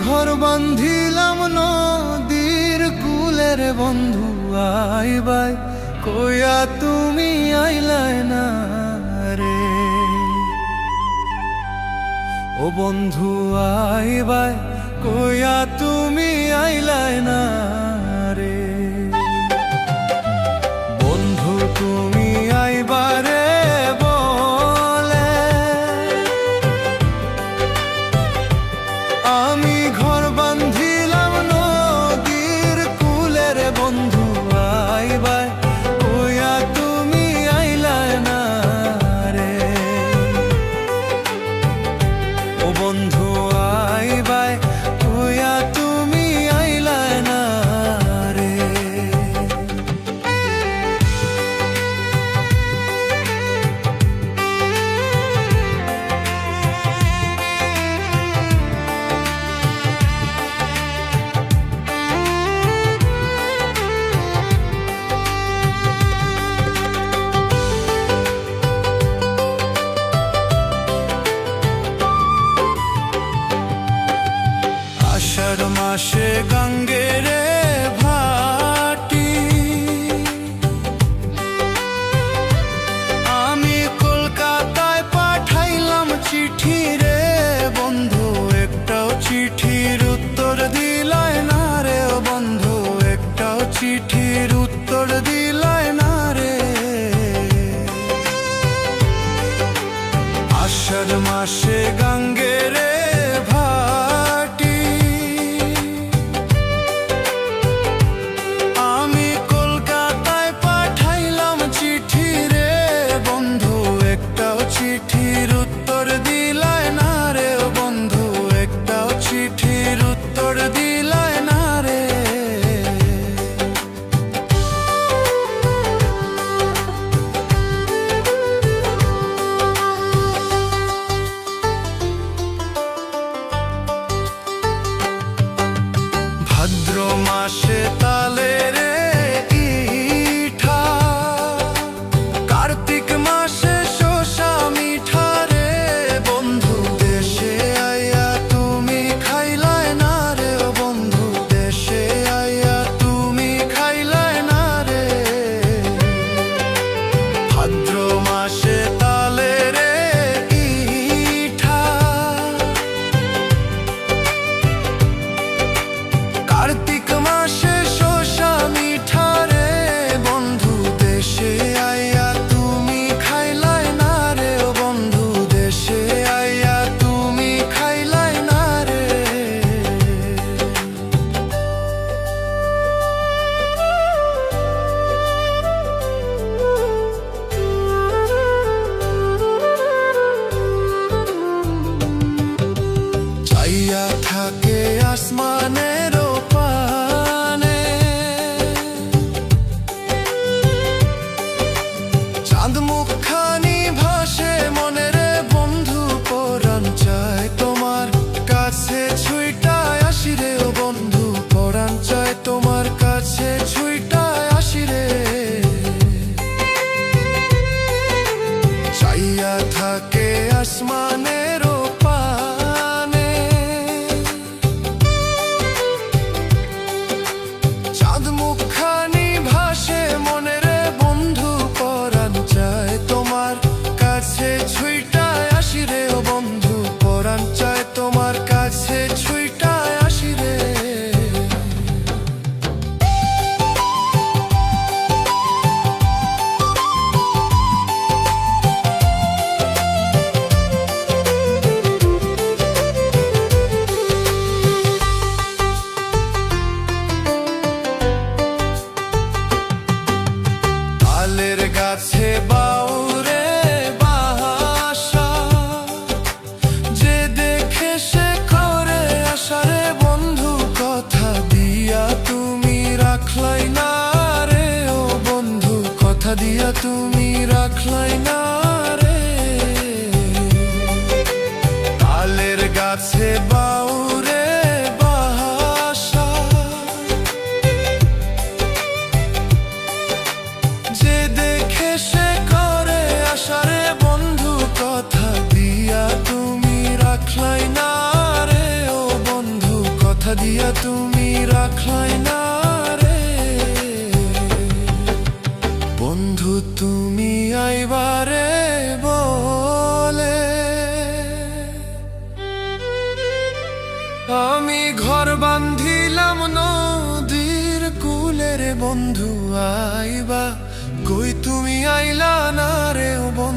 ঘর বান্ধিলাম নদীর কূলের বন্ধু আইবাই, কইয়া তুমি আইলাই না রে। ও বন্ধু আইবাই, কইয়া তুমি আইলাই না রে। বন্ধু তুমি আইবারে বলে আমি ঘর বান্ধিলাম নদীর কূলের বন্ধু আইবাই, কইয়া তুমি আইলাই না রে। ও বন্ধু আইবাই, কইয়া তুমি আইলাই না রে। আষাঢ় মাসে গঙ্গের ভাটি, আমি কলকাতায় পাঠাইলাম চিঠি রে বন্ধু, একটাও চিঠির উত্তর দিলাই না রে। ও বন্ধু একটাও চিঠির উত্তর দিলাই না রে। আষাঢ় মাসে গঙ্গের ভাটি, আমি কলকাতায় পাঠাইলাম চিঠি রে বন্ধু, একটাও চিঠির উত্তর দিলাই না রে। ও বন্ধু একটাও চিঠির উত্তর দিলাই না রে। ভাদ্র মাসে তালের ইঠা, কার্তিক মাসে শসা মিঠা রে বন্ধু, দেশে আইয়া তুমি খাইলাই না রে। ও বন্ধু দেশে আইয়া তুমি খাইলাই না রে। ভাদ্র মাসে তালের ইঠা, কার্তিক মাসে শসা মিঠা রে বন্ধু, দেশে আইয়া তুমি খাইলাই না রে। ও বন্ধু দেশে আইয়া তুমি খাইলাই না রে। চাইয়া থাকে আসমানের পানে, চাঁদ মুখখানি ভাসে মনে রে বন্ধু, পরাণ চায় তোমার কাছে ছুইটায় আসি রে। ও বন্ধু পরাণ চায় তোমার কাছে ছুইটায় আসি রে। চাইয়া থাকে আসমানের পানে, চাঁদ মুখখানি ভাসে মনে রে বন্ধু, পরাণ চায় তোমার কাছে ছুইটায় আসি রে। ও বন্ধু পরাণ চায় তোমার কাছে ছুইটায় আসি রে। তালের গাছে বাউরে বাসা, যে দেখে সে করে আসা রে বন্ধু, কথা দিয়া তুমি রাখলাই না রে। ও বন্ধু কথা দিয়া তুমি রাখলাই না রে। তালের গাছে বাউরে বাসা, যে দেখে সে করে আসা রে বন্ধু, কথা দিয়া তুমি রাখলাই না রে। ও বন্ধু ঘর বান্ধিলাম নদীর কূলে রে বন্ধু আইবা, কই তুমি আইলা না রে ও বন্ধু।